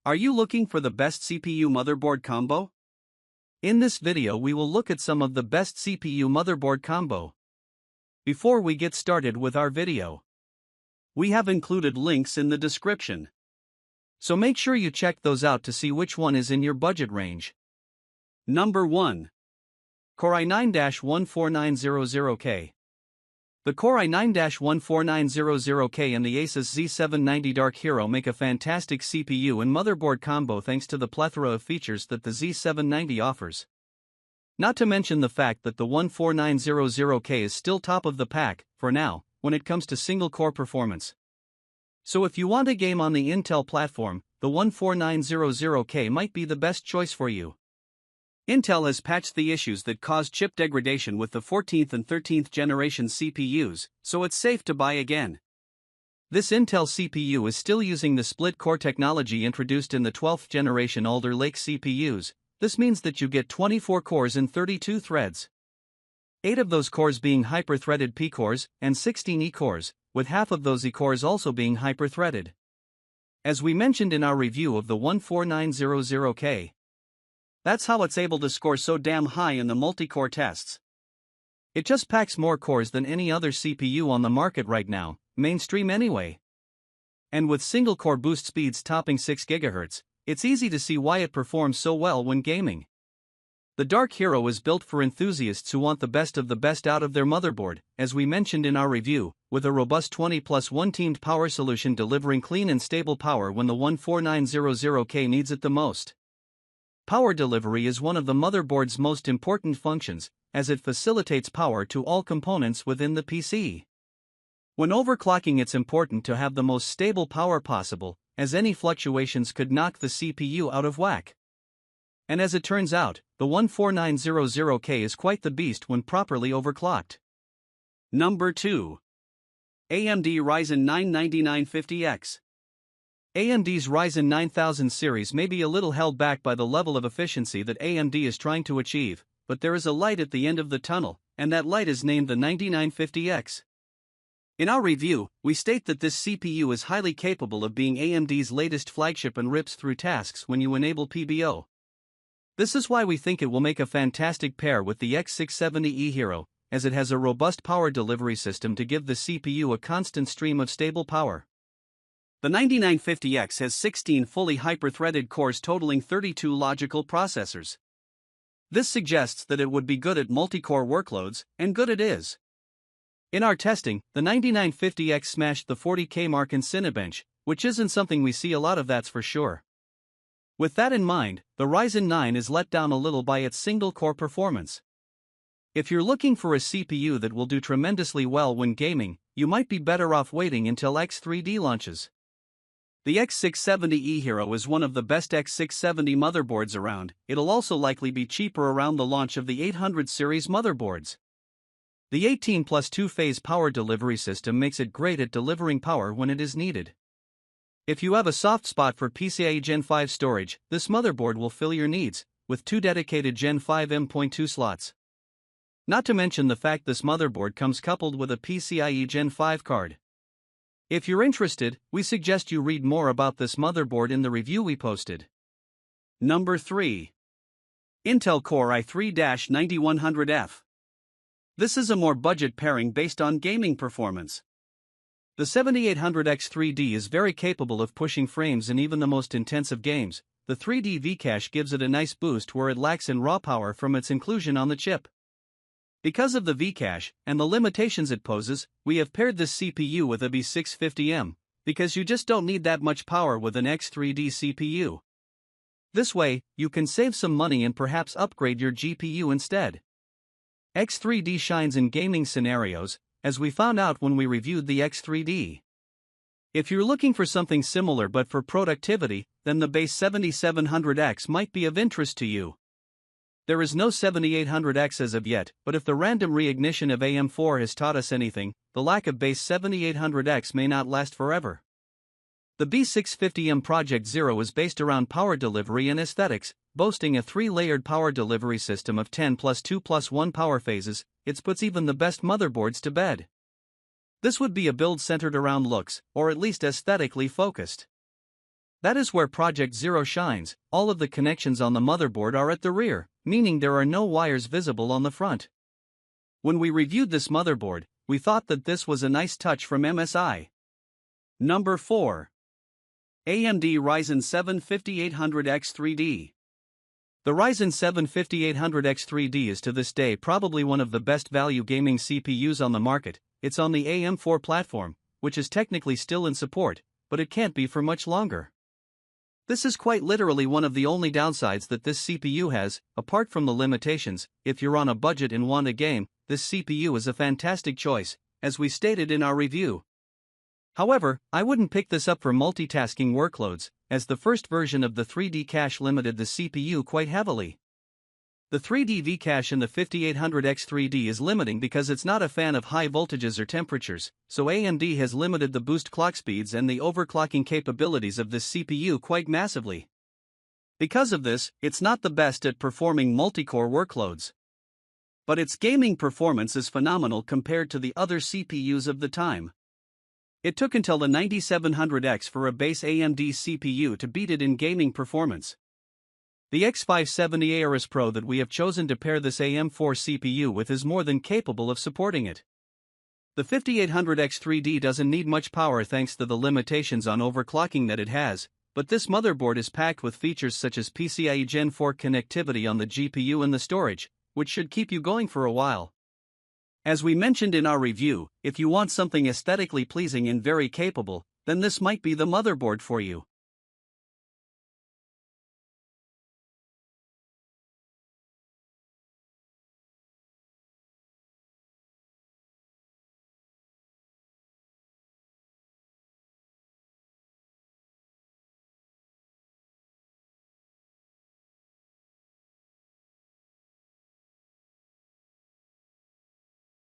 Are you looking for the best CPU motherboard combo? In this video we will look at some of the best CPU motherboard combo. Before we get started with our video, we have included links in the description. So make sure you check those out to see which one is in your budget range. Number 1. Core i9-14900K. The Core i9-14900K and the Asus Z790 Dark Hero make a fantastic CPU and motherboard combo thanks to the plethora of features that the Z790 offers. Not to mention the fact that the 14900K is still top of the pack, for now, when it comes to single-core performance. So if you want a game on the Intel platform, the 14900K might be the best choice for you. Intel has patched the issues that caused chip degradation with the 14th and 13th generation CPUs, so it's safe to buy again. This Intel CPU is still using the split-core technology introduced in the 12th generation Alder Lake CPUs. This means that you get 24 cores and 32 threads. 8 of those cores being hyper-threaded P-cores, and 16 E-cores, with half of those E-cores also being hyper-threaded. As we mentioned in our review of the 14900K, that's how it's able to score so damn high in the multi-core tests. It just packs more cores than any other CPU on the market right now, mainstream anyway. And with single-core boost speeds topping 6 GHz, it's easy to see why it performs so well when gaming. The Dark Hero is built for enthusiasts who want the best of the best out of their motherboard, as we mentioned in our review, with a robust 20+1 teamed power solution delivering clean and stable power when the 14900K needs it the most. Power delivery is one of the motherboard's most important functions, as it facilitates power to all components within the PC. When overclocking, it's important to have the most stable power possible, as any fluctuations could knock the CPU out of whack. And as it turns out, the 14900K is quite the beast when properly overclocked. Number 2. AMD Ryzen 9 9950X. AMD's Ryzen 9000 series may be a little held back by the level of efficiency that AMD is trying to achieve, but there is a light at the end of the tunnel, and that light is named the 9950X. In our review, we state that this CPU is highly capable of being AMD's latest flagship and rips through tasks when you enable PBO. This is why we think it will make a fantastic pair with the X670E Hero, as it has a robust power delivery system to give the CPU a constant stream of stable power. The 9950X has 16 fully hyper-threaded cores totaling 32 logical processors. This suggests that it would be good at multi-core workloads, and good it is. In our testing, the 9950X smashed the 40K mark in Cinebench, which isn't something we see a lot of, that's for sure. With that in mind, the Ryzen 9 is let down a little by its single-core performance. If you're looking for a CPU that will do tremendously well when gaming, you might be better off waiting until X3D launches. The X670E Hero is one of the best X670 motherboards around. It'll also likely be cheaper around the launch of the 800 series motherboards. The 18+ two-phase power delivery system makes it great at delivering power when it is needed. If you have a soft spot for PCIe Gen 5 storage, this motherboard will fill your needs, with 2 dedicated Gen 5 M.2 slots. Not to mention the fact this motherboard comes coupled with a PCIe Gen 5 card. If you're interested, we suggest you read more about this motherboard in the review we posted. Number 3. Intel Core i3-9100F. This is a more budget pairing based on gaming performance. The 7800X3D is very capable of pushing frames in even the most intensive games. The 3D V-Cache gives it a nice boost where it lacks in raw power from its inclusion on the chip. Because of the V-Cache, and the limitations it poses, we have paired this CPU with a B650M, because you just don't need that much power with an X3D CPU. This way, you can save some money and perhaps upgrade your GPU instead. X3D shines in gaming scenarios, as we found out when we reviewed the X3D. If you're looking for something similar but for productivity, then the base 7700X might be of interest to you. There is no 7800X as of yet, but if the random reignition of AM4 has taught us anything, the lack of base 7800X may not last forever. The B650M Project Zero is based around power delivery and aesthetics, boasting a 3-layered power delivery system of 10+2+1 power phases. It puts even the best motherboards to bed. This would be a build centered around looks, or at least aesthetically focused. That is where Project Zero shines. All of the connections on the motherboard are at the rear, meaning there are no wires visible on the front. When we reviewed this motherboard, we thought that this was a nice touch from MSI. Number 4. AMD Ryzen 7 5800X3D. The Ryzen 7 5800X3D is to this day probably one of the best value gaming CPUs on the market. It's on the AM4 platform, which is technically still in support, but it can't be for much longer. This is quite literally one of the only downsides that this CPU has, apart from the limitations. If you're on a budget and want a game, this CPU is a fantastic choice, as we stated in our review. However, I wouldn't pick this up for multitasking workloads, as the first version of the 3D cache limited the CPU quite heavily. The 3D V-cache in the 5800X3D is limiting because it's not a fan of high voltages or temperatures, so AMD has limited the boost clock speeds and the overclocking capabilities of this CPU quite massively. Because of this, it's not the best at performing multi-core workloads. But its gaming performance is phenomenal compared to the other CPUs of the time. It took until the 9700X for a base AMD CPU to beat it in gaming performance. The X570 Aorus Pro that we have chosen to pair this AM4 CPU with is more than capable of supporting it. The 5800X3D doesn't need much power thanks to the limitations on overclocking that it has, but this motherboard is packed with features such as PCIe Gen 4 connectivity on the GPU and the storage, which should keep you going for a while. As we mentioned in our review, if you want something aesthetically pleasing and very capable, then this might be the motherboard for you.